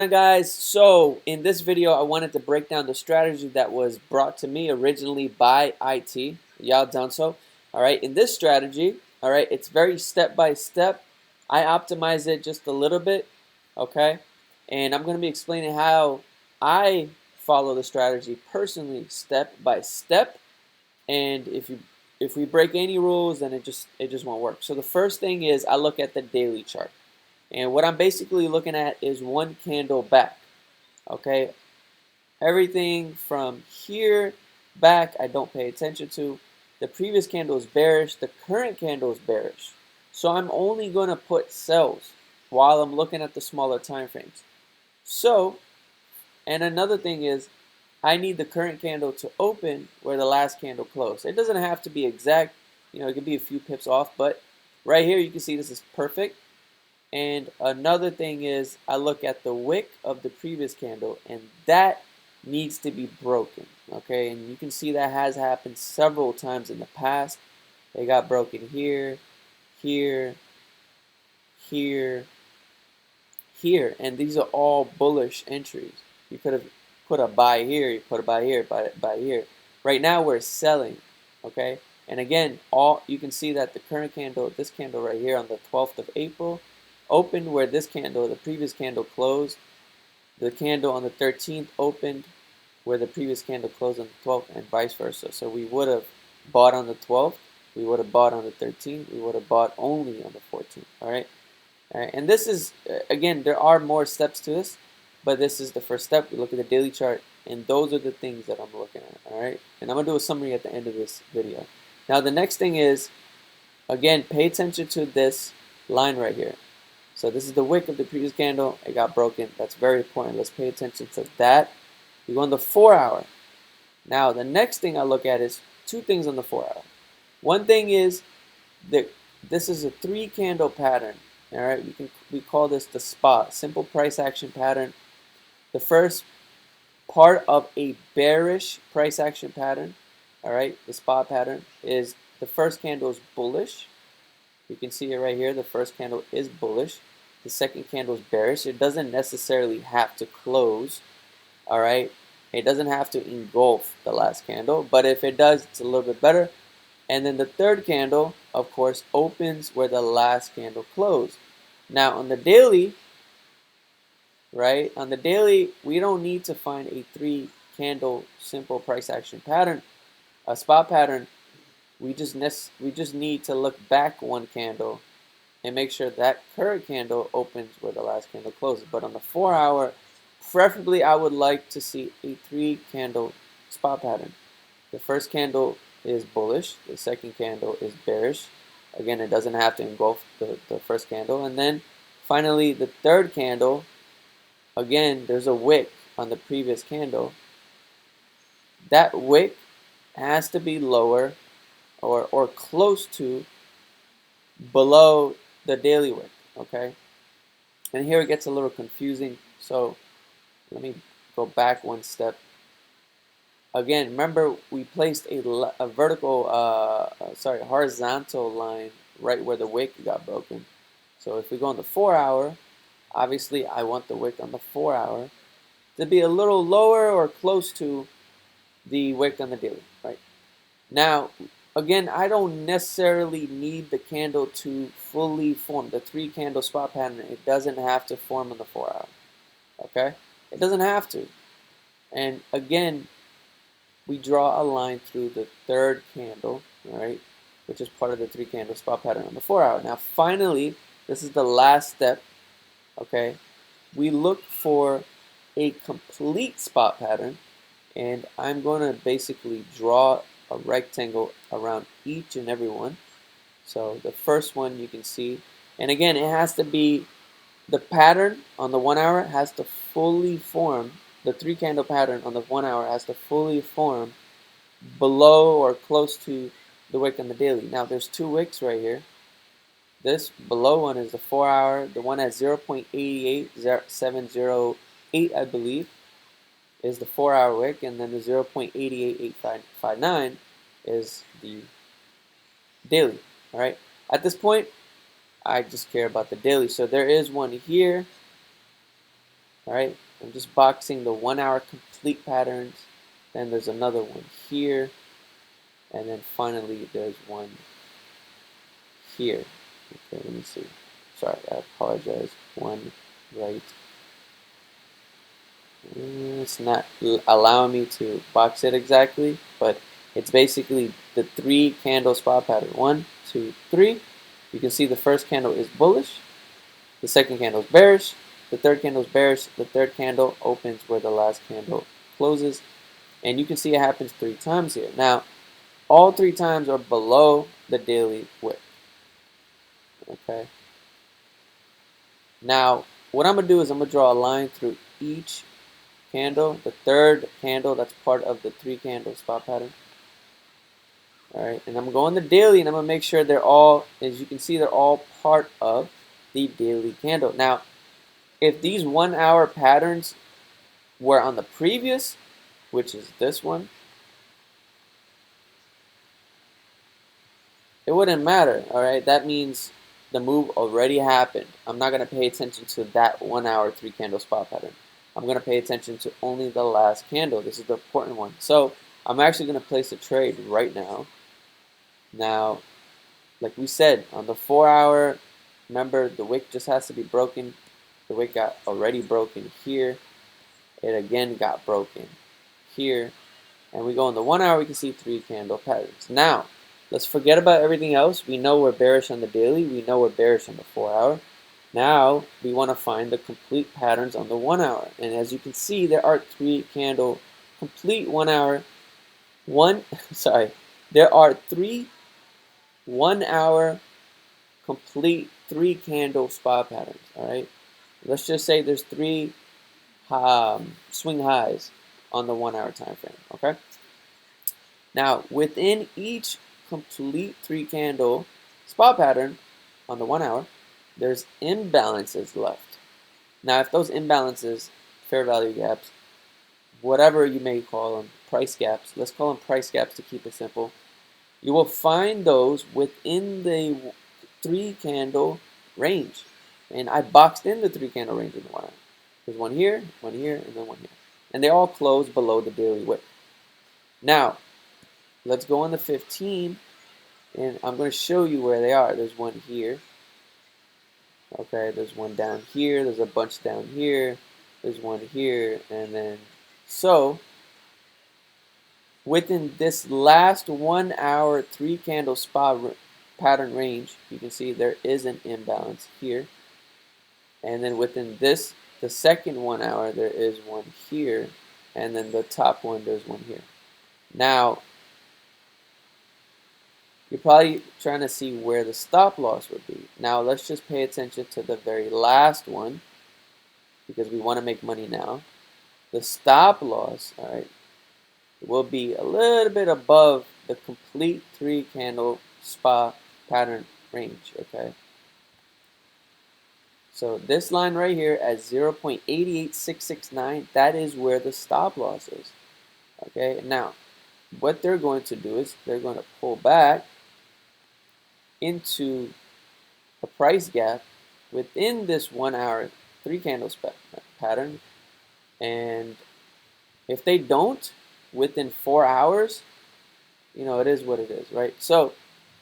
Guys, so in this video I wanted to break down the strategy that was brought to me originally by IT. Y'all done so. Alright, in this strategy, alright, it's very step by step. I optimize it just a little bit, okay? And I'm going to be explaining how I follow the strategy personally step by step. And if we break any rules, then it just won't work. So the first thing is I look at the daily chart. And what I'm basically looking at is one candle back. Okay, everything from here back I don't pay attention to. The previous candle is bearish, the current candle is bearish. So I'm only going to put sells while I'm looking at the smaller time frames. So, and another thing is I need the current candle to open where the last candle closed. It doesn't have to be exact, it could be a few pips off, but right here you can see this is perfect. And another thing is I look at the wick of the previous candle, and that needs to be broken. Okay, and you can see that has happened several times in the past. They got broken here, here, here, here, and these are all bullish entries. You could have put a buy here, you put a buy here, buy here. Right now we're selling, okay? And again, you can see that the current candle, this candle right here on the 12th of April, opened where this candle, the previous candle closed. The candle on the 13th opened where the previous candle closed on the 12th, and vice versa. So we would have bought on the 12th, we would have bought on the 13th, we would have bought only on the 14th, all right? All right, and this is, again, there are more steps to this, but this is the first step. We look at the daily chart, and those are the things that I'm looking at, all right? And I'm going to do a summary at the end of this video. Now, the next thing is, again, pay attention to this line right here. So this is the wick of the previous candle. It got broken. That's very important. Let's pay attention to that. We go on the 4 hour. Now, the next thing I look at is two things on the 4 hour. One thing is that this is a 3 candle pattern. All right, we call this the SPA, simple price action pattern. The first part of a bearish price action pattern, all right, the SPA pattern, is the first candle is bullish. You can see it right here. The first candle is bullish. The second candle is bearish. It doesn't necessarily have to close, all right? It doesn't have to engulf the last candle, but if it does, it's a little bit better. And then the third candle, of course, opens where the last candle closed. Now, on the daily, right, on the daily, we don't need to find a 3 candle simple price action pattern, a SPA pattern. We just need to look back one candle and make sure that current candle opens where the last candle closes. But on the 4 hour, preferably I would like to see a 3 candle SPA pattern. The first candle is bullish, the second candle is bearish. Again, it doesn't have to engulf the first candle. And then finally the third candle, again, there's a wick on the previous candle. That wick has to be lower or close to below the daily wick, okay? And here it gets a little confusing, so let me go back one step. Again, remember we placed a vertical, horizontal line right where the wick got broken. So if we go on the 4 hour, obviously I want the wick on the 4 hour to be a little lower or close to the wick on the daily, right? Now, again, I don't necessarily need the candle to fully form. The 3 candle SPA pattern, it doesn't have to form on the 4 hour. Okay? It doesn't have to. And again, we draw a line through the third candle, right? Which is part of the 3 candle SPA pattern on the 4 hour. Now, finally, this is the last step. Okay? We look for a complete SPA pattern, and I'm going to basically draw a rectangle around each and every one. So the first one you can see, and again, it has to be, the pattern on the 1 hour has to fully form, the 3 candle pattern on the 1 hour has to fully form below or close to the wick on the daily. Now there's 2 wicks right here. This below one is the 4 hour, the one at 0.88708, I believe, is the 4 hour wick, and then the 0.888559 is the daily. All right. At this point, I just care about the daily. So there is one here, All right, I'm just boxing the 1 hour complete patterns. Then there's another one here, and then finally there's one here. Okay, let me see. Sorry, I apologize. One right. It's not allowing me to box it exactly, but it's basically the 3 candle spot pattern. 1, 2, 3. You can see the first candle is bullish, the second candle is bearish, the third candle is bearish, the third candle opens where the last candle closes, and you can see it happens 3 times here. Now, all 3 times are below the daily wick. Okay. Now, what I'm gonna do is I'm gonna draw a line through each candle, the third candle that's part of the 3 candle spot pattern. All right, and I'm gonna go on the daily, and I'm gonna make sure they're all, as you can see, they're all part of the daily candle. Now, if these 1 hour patterns were on the previous, which is this one, it wouldn't matter. All right, that means the move already happened. I'm not gonna pay attention to that 1 hour 3 candle spot pattern. I'm gonna pay attention to only the last candle. This is the important one. So I'm actually gonna place a trade right now. Now, like we said, on the 4 hour, remember the wick just has to be broken. The wick got already broken here. It again got broken here. And we go on the 1 hour, we can see 3 candle patterns. Now, let's forget about everything else. We know we're bearish on the daily. We know we're bearish on the 4 hour. Now, we want to find the complete patterns on the 1 hour. And as you can see, there are 3 candle complete 1 hour. There are 3 1 hour complete 3 candle spot patterns. All right, let's just say there's 3 swing highs on the 1 hour time frame. Okay, now within each complete 3 candle spot pattern on the 1 hour, there's imbalances left. Now, if those imbalances, fair value gaps, whatever you may call them, price gaps, let's call them price gaps to keep it simple, you will find those within the 3 candle range. And I boxed in the 3 candle range in the 1 hour. There's one here, and then one here. And they all close below the daily wick. Now, let's go on the 15, and I'm going to show you where they are. There's one here. Okay, there's one down here. There's a bunch down here. There's one here, and then so within this last 1 hour 3 candle spot pattern range, you can see there is an imbalance here. And then within this, the second 1 hour, there is one here. And then the top one, there's one here. Now, you're probably trying to see where the stop loss would be. Now, let's just pay attention to the very last one, because we want to make money now. The stop loss, all right, will be a little bit above the complete 3 candle spot pattern range. Okay, so this line right here at 0.88669, that is where the stop loss is. Okay, now what they're going to do is they're going to pull back into a price gap within this 1 hour 3 candle pattern, and if they don't within 4 hours, you know, it is what it is, right? So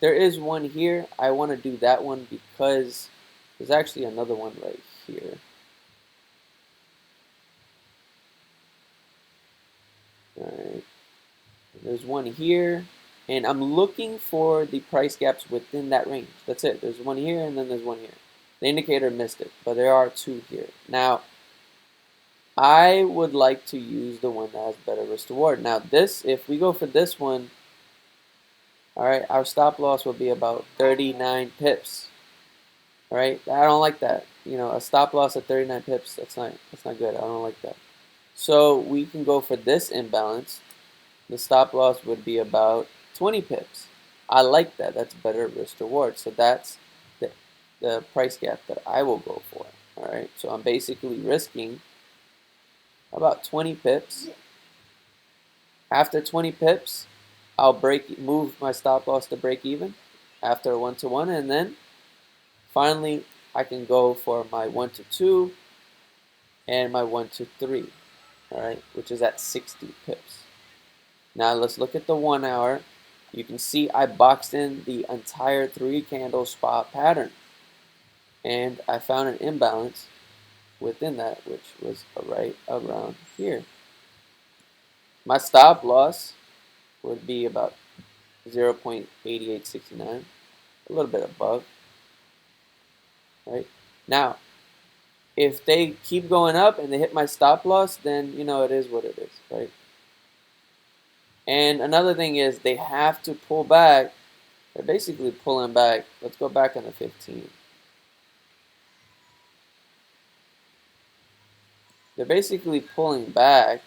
there is one here. I want to do that one because there's actually another one right here. All right, there's one here, and I'm looking for the price gaps within that range. That's it. There's one here, and then there's one here. The indicator missed it, but there are 2 here. Now, I would like to use the one that has better risk to reward. Now, this, if we go for this one, all right, our stop loss will be about 39 pips. All right, I don't like that. You know, a stop loss at 39 pips, that's not good. I don't like that. So we can go for this imbalance. The stop loss would be about 20 pips. I like that. That's better risk to reward. So that's the price gap that I will go for. All right, so I'm basically risking about 20 pips. After 20 pips, I'll move my stop loss to break even after a 1-to-1, and then finally I can go for my 1-to-2 and my 1 to 3, all right, which is at 60 pips. Now let's look at the 1 hour. You can see I boxed in the entire 3 candle spot pattern, and I found an imbalance within that, which was right around here. My stop loss would be about 0.8869, a little bit above, right? Now, if they keep going up and they hit my stop loss, then you know it is what it is, right? And another thing is they have to pull back. They're basically pulling back. Let's go back on the 15. They're basically pulling back.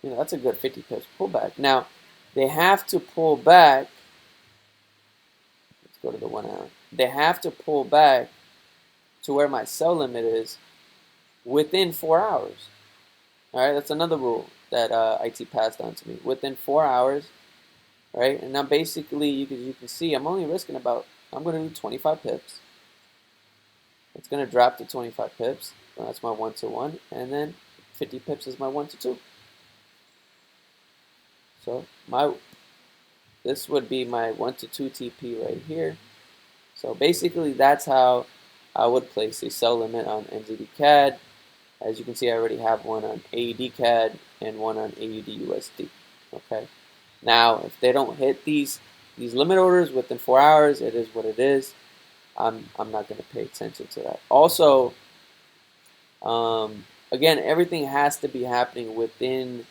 You know, that's a good 50 pips pullback. Now, they have to pull back. Let's go to the 1 hour. They have to pull back to where my sell limit is within 4 hours. All right, that's another rule that IT passed on to me. Within 4 hours, right? And now basically, you can see I'm only risking about, I'm going to do 25 pips. It's going to drop to 25 pips. So that's my 1 to 1. And then 50 pips is my 1 to 2. So this would be my 1 to 2 TP right here. So basically, that's how I would place a sell limit on NZD CAD. As you can see, I already have one on AUD CAD and one on AUD USD. Okay. Now, if they don't hit these limit orders within 4 hours, it is what it is. I'm not going to pay attention to that. Also, again, everything has to be happening within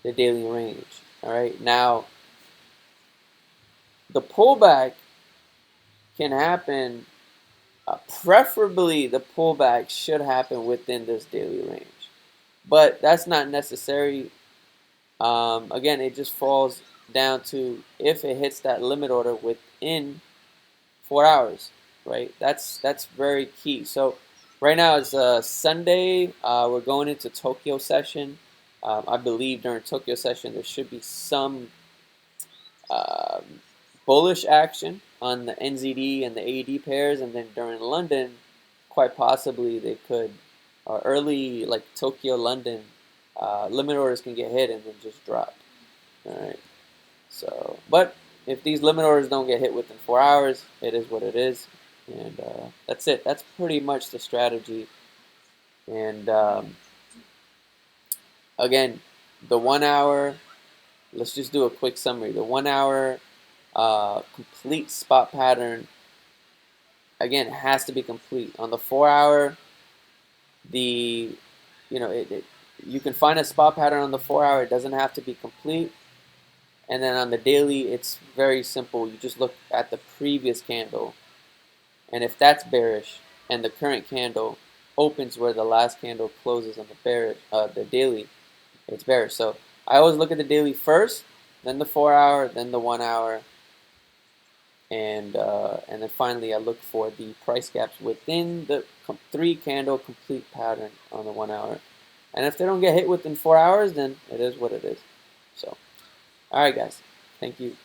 the daily range. All right. Now, the pullback can happen. Preferably, the pullback should happen within this daily range, but that's not necessary. Again, it just falls down to if it hits that limit order within 4 hours, right? That's very key. So right now it's Sunday. We're going into Tokyo session. I believe during Tokyo session there should be some bullish action on the NZD and the AUD pairs, and then during London, quite possibly they could, early like Tokyo, London, limit orders can get hit and then just drop. All right. So, but if these limit orders don't get hit within 4 hours, it is what it is, and that's it. That's pretty much the strategy. And again, the 1 hour. Let's just do a quick summary. The 1 hour complete spot pattern, again, has to be complete. On the 4 hour, you can find a spot pattern on the 4 hour. It doesn't have to be complete. And then on the daily, it's very simple. You just look at the previous candle, and if that's bearish and the current candle opens where the last candle closes on the daily, it's bearish. So I always look at the daily first, then the 4 hour, then the 1 hour, and then finally I look for the price gaps within the 3 candle complete pattern on the 1 hour. And if they don't get hit within 4 hours, then it is what it is. So, all right, guys, thank you.